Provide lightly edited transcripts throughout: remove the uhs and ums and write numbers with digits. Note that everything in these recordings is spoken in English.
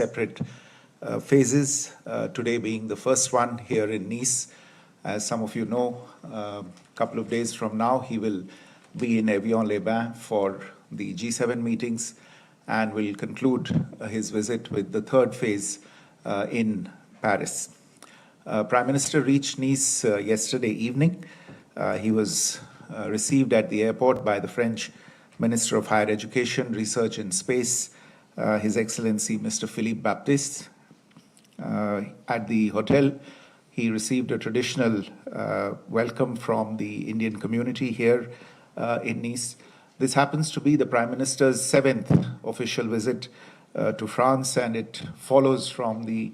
separate phases, today being the first one here in Nice. As some of you know, a couple of days from now, he will be in Evian-les-Bains for the G7 meetings and will conclude his visit with the third phase in Paris. Prime Minister reached Nice yesterday evening. He was received at the airport by the French Minister of Higher Education, Research and Space, His Excellency Mr. Philippe Baptiste. At the hotel, he received a traditional welcome from the Indian community here in Nice. This happens to be the Prime Minister's 7th official visit to France, and it follows from the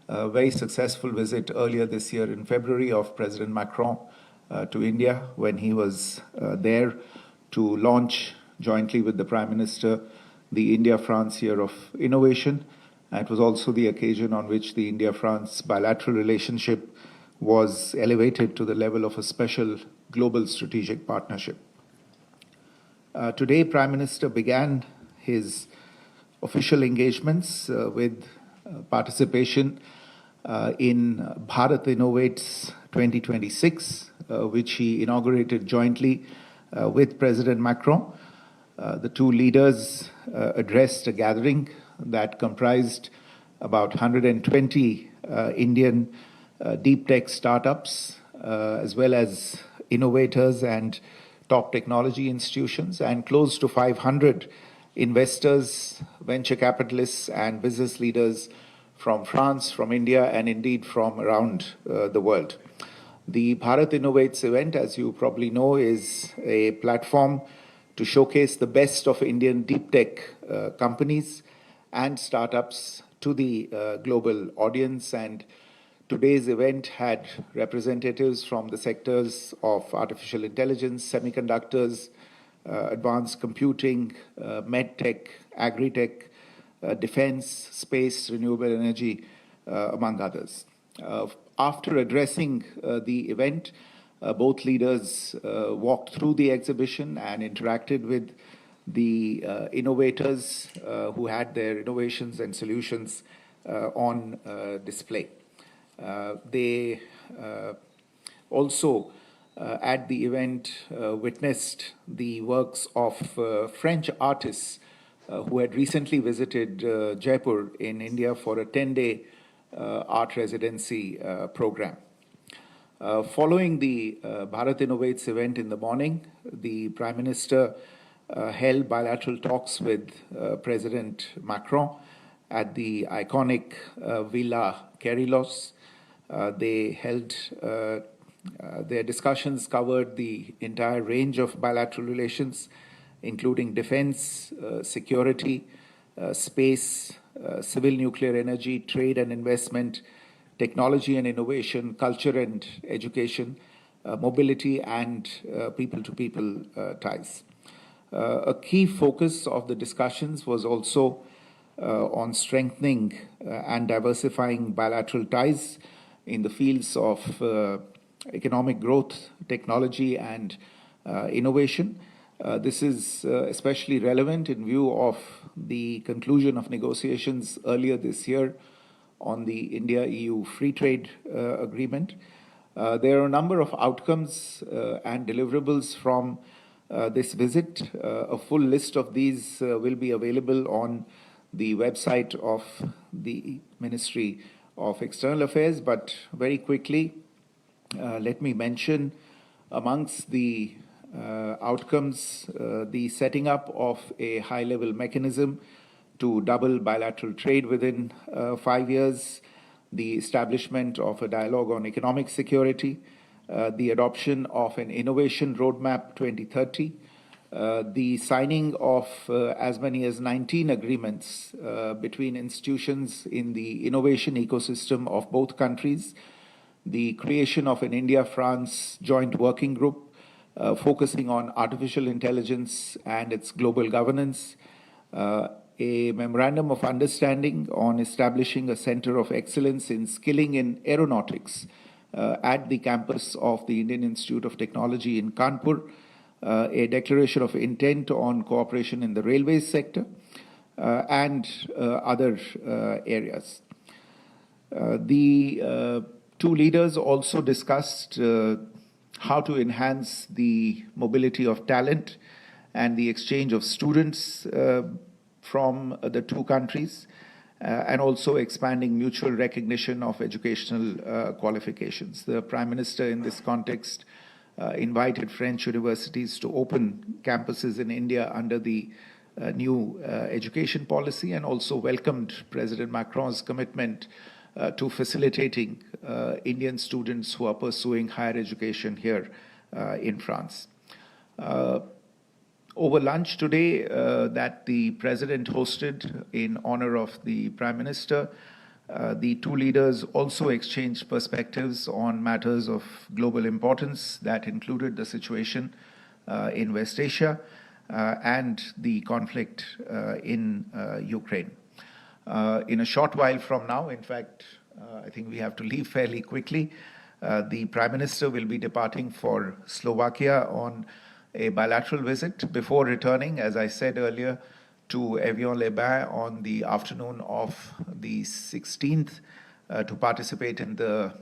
very successful visit earlier this year in February of President Macron to India, when he was there to launch jointly with the Prime Minister the India-France Year of Innovation. It was also the occasion on which the India-France bilateral relationship was elevated to the level of a special global strategic partnership. Today, Prime Minister began his official engagements with participation in Bharat Innovates 2026, which he inaugurated jointly with President Macron. The two leaders addressed a gathering that comprised about 120 Indian deep tech startups, as well as innovators and top technology institutions, and close to 500 investors, venture capitalists, and business leaders from France, from India, and indeed from around the world. The Bharat Innovates event, as you probably know, is a platform to showcase the best of Indian deep tech companies and startups to the global audience. And today's event had representatives from the sectors of artificial intelligence, semiconductors, advanced computing, medtech, agri-tech, defense, space, renewable energy, among others. After addressing the event, both leaders walked through the exhibition and interacted with the innovators who had their innovations and solutions on display. They also, at the event, witnessed the works of French artists who had recently visited Jaipur in India for a 10-day art residency program. Following the Bharat Innovates event in the morning, the Prime Minister held bilateral talks with President Macron at the iconic Villa Kerylos. They held their discussions covered the entire range of bilateral relations, including defense, security, space, civil nuclear energy, trade and investment, technology and innovation, culture and education, mobility, and people-to-people ties. A key focus of the discussions was also on strengthening and diversifying bilateral ties in the fields of economic growth, technology, and innovation. This is especially relevant in view of the conclusion of negotiations earlier this year on the India-EU Free Trade Agreement. There are a number of outcomes and deliverables from this visit. A full list of these will be available on the website of the Ministry of External Affairs, but very quickly, let me mention amongst the outcomes the setting up of a high-level mechanism to double bilateral trade within 5 years, the establishment of a dialogue on economic security, the adoption of an innovation roadmap 2030, the signing of as many as 19 agreements between institutions in the innovation ecosystem of both countries, the creation of an India-France joint working group focusing on artificial intelligence and its global governance, a memorandum of understanding on establishing a center of excellence in skilling in aeronautics at the campus of the Indian Institute of Technology in Kanpur, a declaration of intent on cooperation in the railways sector, and other areas. The two leaders also discussed how to enhance the mobility of talent and the exchange of students from the two countries, and also expanding mutual recognition of educational qualifications. The Prime Minister, in this context, invited French universities to open campuses in India under the new education policy, and also welcomed President Macron's commitment to facilitating Indian students who are pursuing higher education here in France. Over lunch today that the President hosted in honor of the Prime Minister, the two leaders also exchanged perspectives on matters of global importance that included the situation in West Asia and the conflict in Ukraine. In a short while from now, in fact, I think we have to leave fairly quickly, the Prime Minister will be departing for Slovakia on a bilateral visit before returning, as I said earlier, to Evian-les-Bains on the afternoon of the 16th to participate in the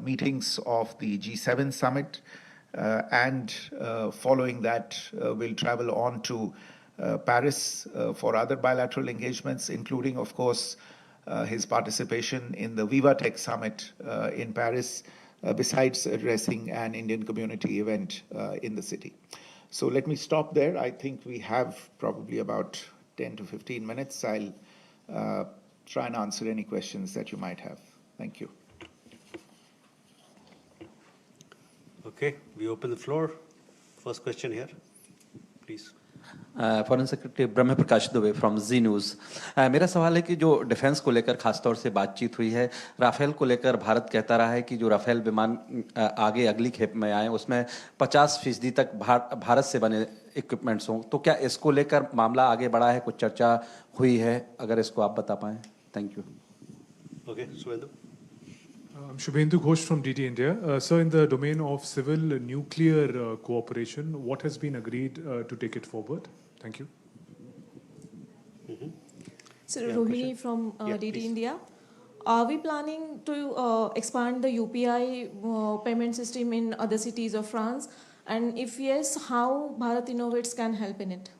meetings of the G7 summit, and following that we'll travel on to Paris for other bilateral engagements, including, of course, his participation in the VivaTech summit in Paris, besides addressing an Indian community event in the city. So let me stop there. I think we have probably about 10 to 15 minutes. I'll try and answer any questions that you might have. Thank you. Okay, we open the floor. First question here, please. Foreign secretary Brahma Prakash Dubey from ji news. मेरा सवाल है कि जो defence को लेकर खासतौर से बातचीत हुई है, राफेल को लेकर भारत कहता रहा है कि जो राफेल विमान आगे अगली खेप में आए उसमें 50% तक भारत से बने इक्विपमेंट्स हों, तो क्या इसको लेकर मामला आगे बढ़ा है, कुछ चर्चा हुई है? अगर इसको आप बता पाएँ। Thank you. Okay, Suvendu. I'm Shubhendu Ghosh from DT India. Sir, in the domain of civil nuclear cooperation, what has been agreed to take it forward? Thank you. So, Rohini from DT please. India. Are we planning to expand the UPI payment system in other cities of France? And if yes, how Bharat Innovates can help in it?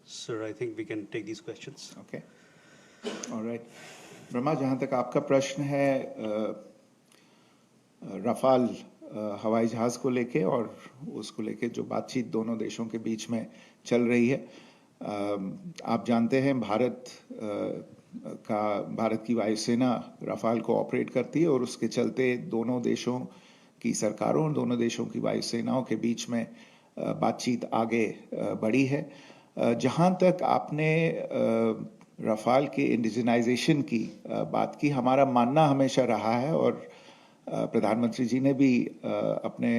Sir, I think we can take these questions. Okay. All right. Brahma, जहाँ तक आपका प्रश्न है Rafale हवाई जहाज़ को लेके और उसको लेके जो बातचीत दोनों देशों के बीच में चल रही है, आप जानते हैं भारत की वायुसेना रफाल को ऑपरेट करती है और उसके चलते दोनों देशों की सरकारों और दोनों देशों की वायुसेनाओं के बीच में बातचीत आगे बढ़ी है। जहाँ तक आपने रफाल के इंडिजिनाइजेशन की बात की, हमारा मानना हमेशा रहा है और प्रधानमंत्री जी ने भी अपने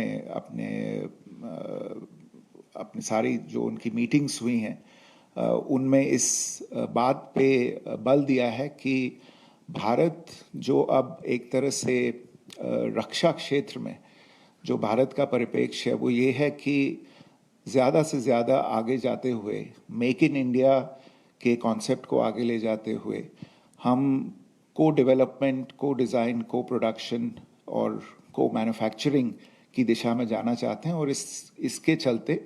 सारी जो उनकी मीटिंग्स हुई हैं उनमें इस बात पे बल दिया है कि भारत जो अब एक तरह से रक्षा क्षेत्र में जो भारत का परिप्रेक्ष्य है वो ये है कि ज़्यादा से ज़्यादा आगे जाते हुए मेक इन इंडिया के कॉन्सेप्ट को आगे ले जाते हुए हम को डेवलपमेंट, को डिज़ाइन, को प्रोडक्शन और को मैन्युफैक्चरिंग की दिशा में जाना चाहते हैं। और इसके चलते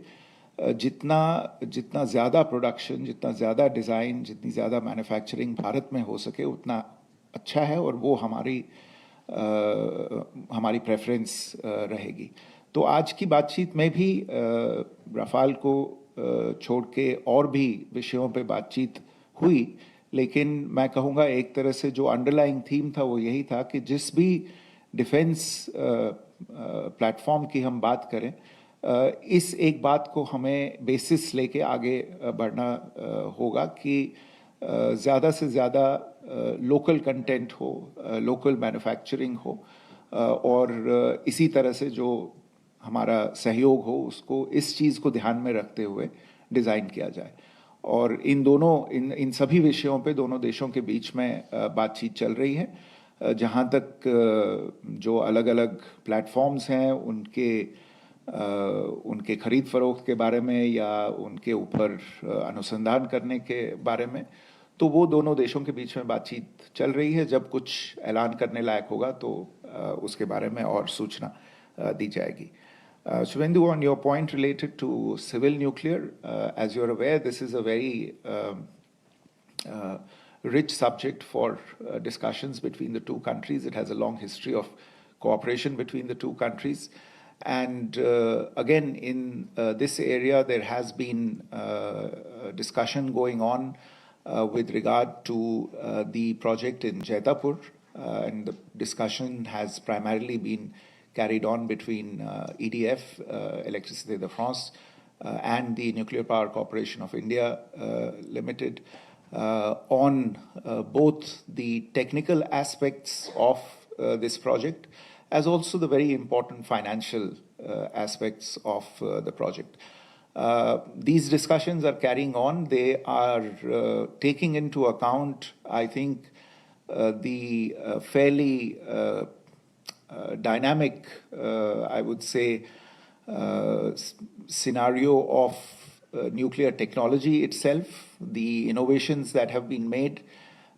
जितना ज़्यादा प्रोडक्शन, जितना ज़्यादा डिज़ाइन, जितनी ज़्यादा मैन्युफैक्चरिंग भारत में हो सके उतना अच्छा है और वो हमारी प्रेफरेंस रहेगी। तो आज की बातचीत में भी रफाल को छोड़ के और भी विषयों पे बातचीत हुई, लेकिन मैं कहूँगा एक तरह से जो अंडरलाइंग थीम था वो यही था कि जिस भी डिफेंस प्लेटफॉर्म की हम बात करें, इस एक बात को हमें बेसिस लेके आगे बढ़ना होगा कि ज़्यादा से ज़्यादा लोकल कंटेंट हो, लोकल मैन्युफैक्चरिंग हो और इसी तरह से जो हमारा सहयोग हो उसको इस चीज़ को ध्यान में रखते हुए डिज़ाइन किया जाए। और इन सभी विषयों पे दोनों देशों के बीच में बातचीत चल रही है। जहाँ तक जो अलग अलग प्लेटफॉर्म्स हैं उनके उनके खरीद फरोख्त के बारे में या उनके ऊपर अनुसंधान करने के बारे में, तो वो दोनों देशों के बीच में बातचीत चल रही है. जब कुछ ऐलान करने लायक होगा तो उसके बारे में और सूचना दी जाएगी. Shubhendu, on your point related to civil nuclear, as you're aware, this is a very rich subject for discussions between the two countries. It has a long history of cooperation between the two countries. And again, in this area, there has been discussion going on with regard to the project in Jaitapur. And the discussion has primarily been carried on between EDF, Electricité de France, and the Nuclear Power Corporation of India Limited on both the technical aspects of this project as also the very important financial aspects of the project. These discussions are carrying on. They are taking into account, I think, the fairly dynamic, I would say, scenario of nuclear technology itself, the innovations that have been made,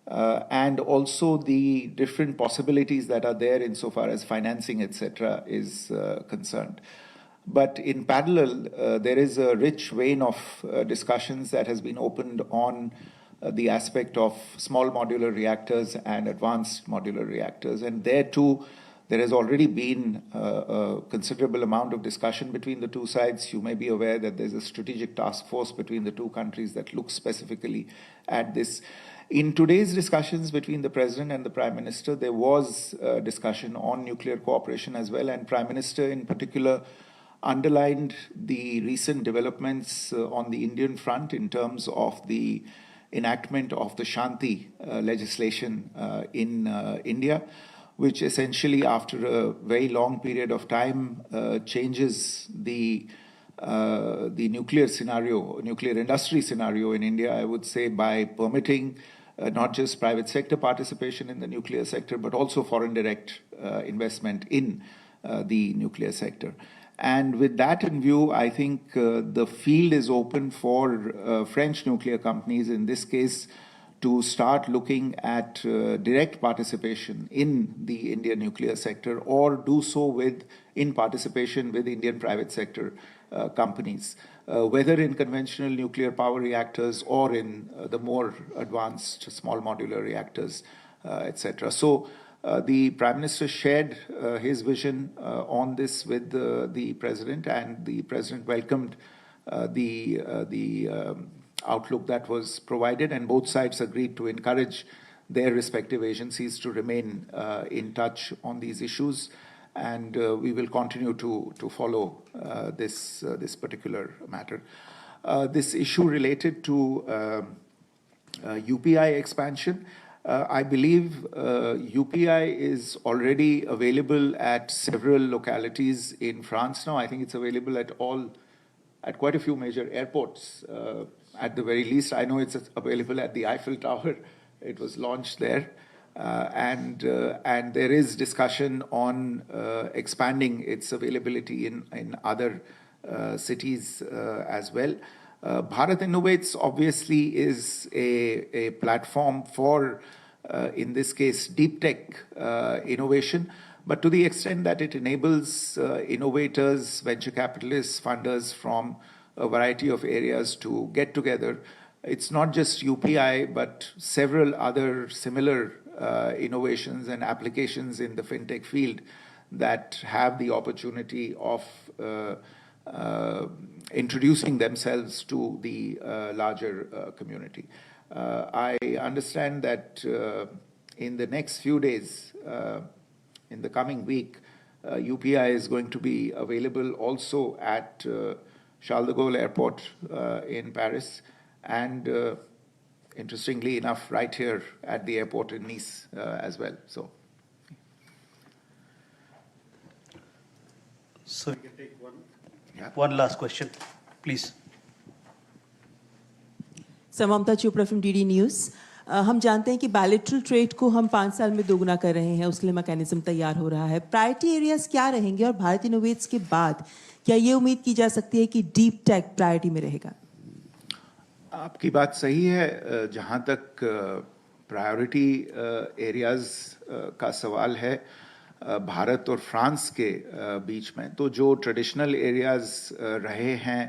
and also the different possibilities that are there insofar as financing, etc., is concerned. But in parallel, there is a rich vein of discussions that has been opened on the aspect of small modular reactors and advanced modular reactors. And there too, there has already been a considerable amount of discussion between the two sides. You may be aware that there's a strategic task force between the two countries that looks specifically at this. In today's discussions between the President and the Prime Minister, there was discussion on nuclear cooperation as well, and Prime Minister in particular underlined the recent developments on the Indian front in terms of the enactment of the Shanti legislation in India, which essentially, after a very long period of time, changes the nuclear scenario, nuclear industry scenario in India, I would say, by permitting not just private sector participation in the nuclear sector, but also foreign direct investment in the nuclear sector. And with that in view, I think the field is open for French nuclear companies, in this case, to start looking at direct participation in the Indian nuclear sector, or do so in participation with Indian private sector companies, whether in conventional nuclear power reactors or in the more advanced small modular reactors, etc. So the Prime Minister shared his vision on this with the President, and the President welcomed the outlook that was provided, and both sides agreed to encourage their respective agencies to remain in touch on these issues, and we will continue to follow this particular matter. This issue related to UPI expansion, I believe UPI is already available at several localities in France now. I think it's available at quite a few major airports. At the very least, I know it's available at the Eiffel Tower. It was launched there. And there is discussion on expanding its availability in other cities as well. Bharat Innovates obviously is a platform for, in this case, deep tech innovation, but to the extent that it enables innovators, venture capitalists, funders from a variety of areas to get together. It's not just UPI, but several other similar innovations and applications in the fintech field that have the opportunity of introducing themselves to the larger community. I understand that in the next few days, in the coming week, UPI is going to be available also at Charles de Gaulle Airport in Paris, and interestingly enough, right here at the airport in Nice as well. So we can take one last question, please. So Mamta Chopra from DD News. हम जानते हैं कि bilateral trade को हम 5 साल में दोगुना कर रहे हैं, उसके लिए मैकेनिज्म तैयार हो रहा है। प्रायोरिटी एरियाज क्या रहेंगे और भारत इनोवेट्स के बाद क्या ये उम्मीद की जा सकती है कि डीप टेक प्रायोरिटी में रहेगा? आपकी बात सही है। जहाँ तक प्रायोरिटी एरियाज का सवाल है भारत और फ्रांस के बीच में, तो जो ट्रेडिशनल एरियाज रहे हैं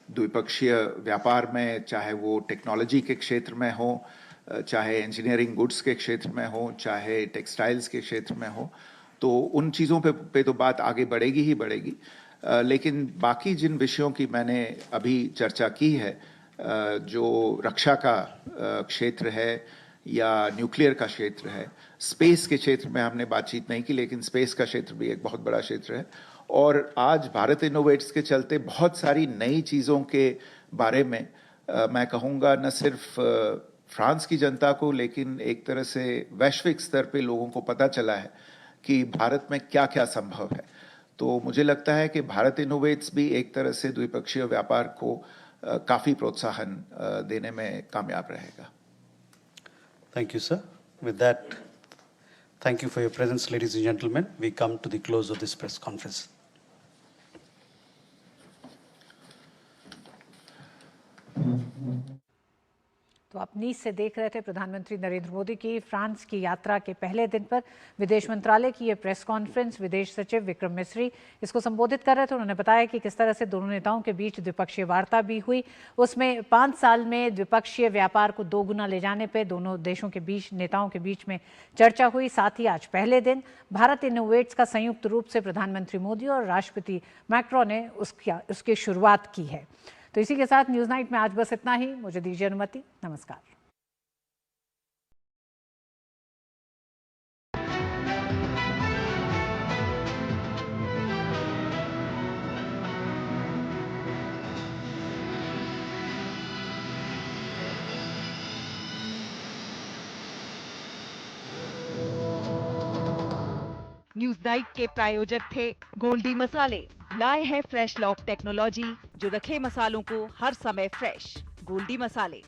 द्विपक्षीय व्यापार में, चाहे वो टेक्नोलॉजी के क्षेत्र में हो, चाहे इंजीनियरिंग गुड्स के क्षेत्र में हो, चाहे टेक्सटाइल्स के क्षेत्र में हो, तो उन चीज़ों पे तो बात आगे बढ़ेगी ही बढ़ेगी। लेकिन बाकी जिन विषयों की मैंने अभी चर्चा की है, जो रक्षा का क्षेत्र है या न्यूक्लियर का क्षेत्र है, स्पेस के क्षेत्र में हमने बातचीत नहीं की, लेकिन स्पेस का क्षेत्र भी एक बहुत बड़ा क्षेत्र है। और आज भारत इनोवेट्स के चलते बहुत सारी नई चीज़ों के बारे में मैं कहूँगा न सिर्फ फ्रांस की जनता को, लेकिन एक तरह से वैश्विक स्तर पे लोगों को पता चला है कि भारत में क्या क्या संभव है। तो मुझे लगता है कि भारत इनोवेट्स भी एक तरह से द्विपक्षीय व्यापार को काफ़ी प्रोत्साहन देने में कामयाब रहेगा। Thank you, sir. With that, thank you for your presence, ladies and gentlemen. We come to the close of this press conference. तो आप नीच से देख रहे थे प्रधानमंत्री नरेंद्र मोदी की फ्रांस की यात्रा के पहले दिन पर विदेश मंत्रालय की ये प्रेस कॉन्फ्रेंस विदेश सचिव विक्रम मिस्री इसको संबोधित कर रहे थे। उन्होंने बताया कि किस तरह से दोनों नेताओं के बीच द्विपक्षीय वार्ता भी हुई। उसमें 5 साल में द्विपक्षीय व्यापार को 2 गुना ले जाने पर दोनों देशों के बीच नेताओं के बीच में चर्चा हुई। साथ ही आज पहले दिन भारत इनोवेट्स का संयुक्त रूप से प्रधानमंत्री मोदी और राष्ट्रपति मैक्रो ने उसकी शुरुआत की है। तो इसी के साथ न्यूज़ नाइट में आज बस इतना ही। मुझे दीजिए अनुमति। नमस्कार। न्यूज नाइट के प्रायोजक थे गोल्डी मसाले। लाए हैं फ्रेश लॉक टेक्नोलॉजी जो रखे मसालों को हर समय फ्रेश। गोल्डी मसाले।